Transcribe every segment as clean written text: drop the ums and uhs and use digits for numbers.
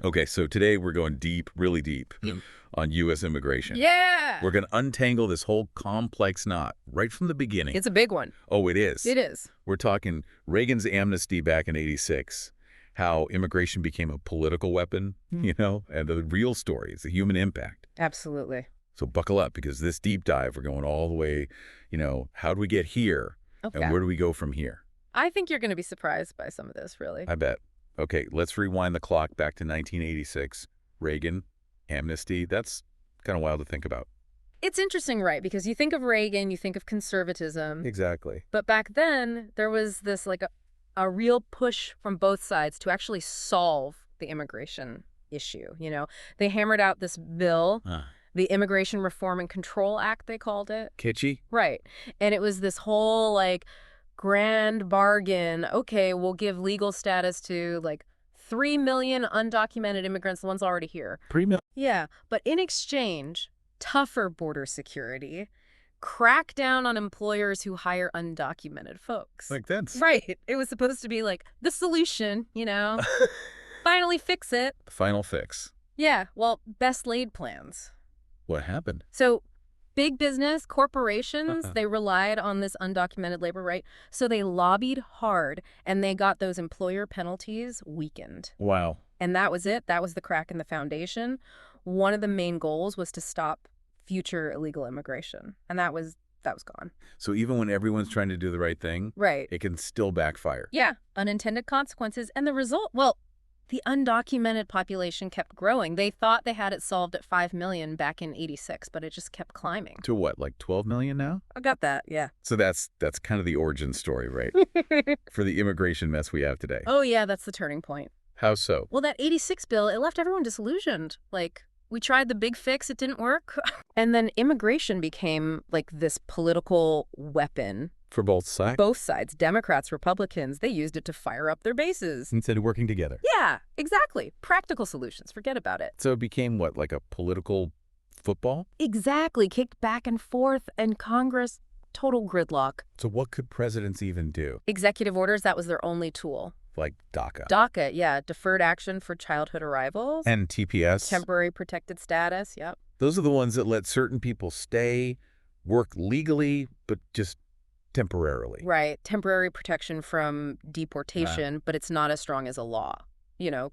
Okay, so today we're going deep, really deep, on U.S. immigration. Yeah. We're going to untangle this whole complex knot right from the beginning. It's a big one. Oh, it is. It is. We're talking Reagan's amnesty back in '86, how immigration became a political weapon, and the real stories, the human impact. Absolutely. So buckle up, because this deep dive, we're going all the way, how do we get here? Okay. And where do we go from here? I think you're going to be surprised by some of this, really. I bet. Okay, let's rewind the clock back to 1986. Reagan, amnesty, that's kind of wild to think about. It's interesting, right? Because you think of Reagan, you think of conservatism. Exactly. But back then, there was this like a real push from both sides to actually solve the immigration issue. They hammered out this bill, the Immigration Reform and Control Act, they called it. Kitschy? Right. And it was this whole grand bargain. Okay, we'll give legal status to 3 million undocumented immigrants, the ones already here. 3 million? Yeah, but in exchange, tougher border security, crack down on employers who hire undocumented folks. Like that's... Right. It was supposed to be the solution, finally fix it. Final fix. Yeah, well, best laid plans. What happened? So big business, corporations, they relied on this undocumented labor, right? So they lobbied hard, and they got those employer penalties weakened. Wow. And that was it. That was the crack in the foundation. One of the main goals was to stop future illegal immigration, and that was gone. So even when everyone's trying to do the right thing, right, it can still backfire. Yeah, unintended consequences. And the result, well, the undocumented population kept growing. They thought they had it solved at 5 million back in '86, but it just kept climbing. To what, 12 million now? I got that, yeah. So that's kind of the origin story, right? For the immigration mess we have today. Oh, yeah, that's the turning point. How so? Well, that '86 bill, it left everyone disillusioned. We tried the big fix, it didn't work. And then immigration became this political weapon. For both sides? Both sides, Democrats, Republicans, they used it to fire up their bases. Instead of working together. Yeah, exactly. Practical solutions, forget about it. So it became what, like a political football? Exactly, kicked back and forth, and Congress, total gridlock. So what could presidents even do? Executive orders, that was their only tool. Like DACA. DACA, yeah, Deferred Action for Childhood Arrivals. And TPS. Temporary Protected Status, yep. Those are the ones that let certain people stay, work legally, but just temporarily. Right, temporary protection from deportation, but it's not as strong as a law.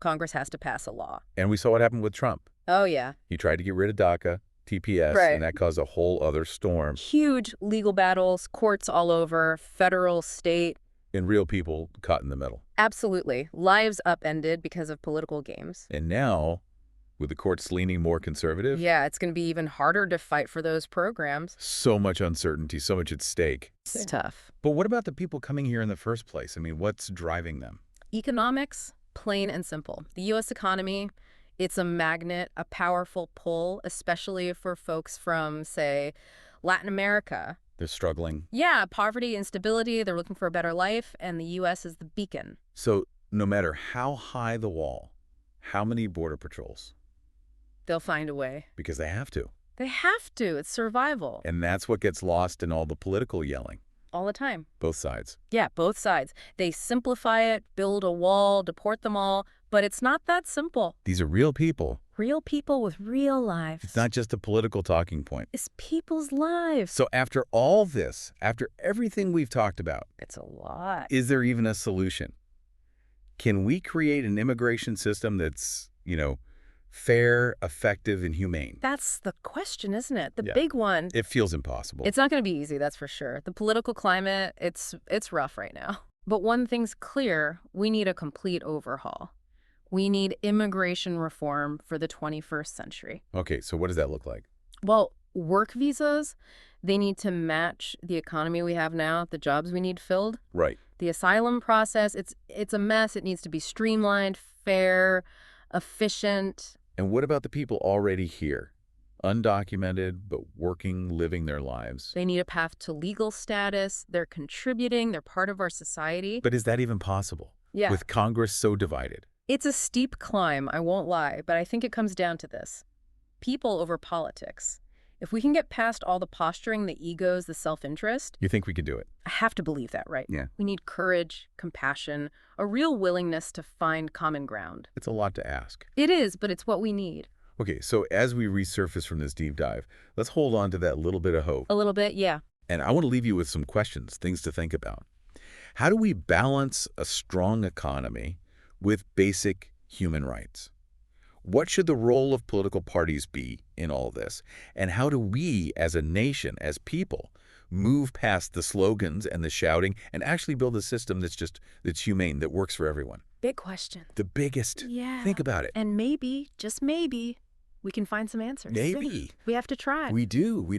Congress has to pass a law. And we saw what happened with Trump. Oh, yeah. He tried to get rid of DACA, TPS, right. And that caused a whole other storm. Huge legal battles, courts all over, federal, state. And real people caught in the middle. Absolutely. Lives upended because of political games. And now, with the courts leaning more conservative? Yeah, it's going to be even harder to fight for those programs. So much uncertainty, so much at stake. It's tough. But what about the people coming here in the first place? I mean, what's driving them? Economics, plain and simple. The U.S. economy, it's a magnet, a powerful pull, especially for folks from, say, Latin America. They're struggling. Yeah, poverty, instability, they're looking for a better life, and the U.S. is the beacon. So no matter how high the wall, how many border patrols? They'll find a way. Because they have to. They have to. It's survival. And that's what gets lost in all the political yelling. All the time. Both sides. Yeah, both sides. They simplify it, build a wall, deport them all, but it's not that simple. These are real people. Real people with real lives. It's not just a political talking point. It's people's lives. So after all this, after everything we've talked about, it's a lot. Is there even a solution? Can we create an immigration system that's, fair, effective, and humane? That's the question, isn't it? The big one. It feels impossible. It's not going to be easy, that's for sure. The political climate, it's rough right now. But one thing's clear, we need a complete overhaul. We need immigration reform for the 21st century. Okay, so what does that look like? Well, work visas, they need to match the economy we have now, the jobs we need filled. Right. The asylum process, it's a mess. It needs to be streamlined, fair, efficient. And what about the people already here? Undocumented, but working, living their lives. They need a path to legal status. They're contributing. They're part of our society. But is that even possible? Yeah. With Congress so divided? It's a steep climb, I won't lie, but I think it comes down to this. People over politics. If we can get past all the posturing, the egos, the self-interest, You think we can do it? I have to believe that, right? Yeah. We need courage, compassion, a real willingness to find common ground. It's a lot to ask. It is, but it's what we need. Okay, so as we resurface from this deep dive, let's hold on to that little bit of hope. A little bit, yeah. And I want to leave you with some questions, things to think about. How do we balance a strong economy with basic human rights? What should the role of political parties be in all this? And how do we, as a nation, as people, move past the slogans and the shouting and actually build a system that's humane, that works for everyone? Big question. The biggest. Yeah. Think about it. And maybe, just maybe, we can find some answers. Maybe. We have to try. We do. We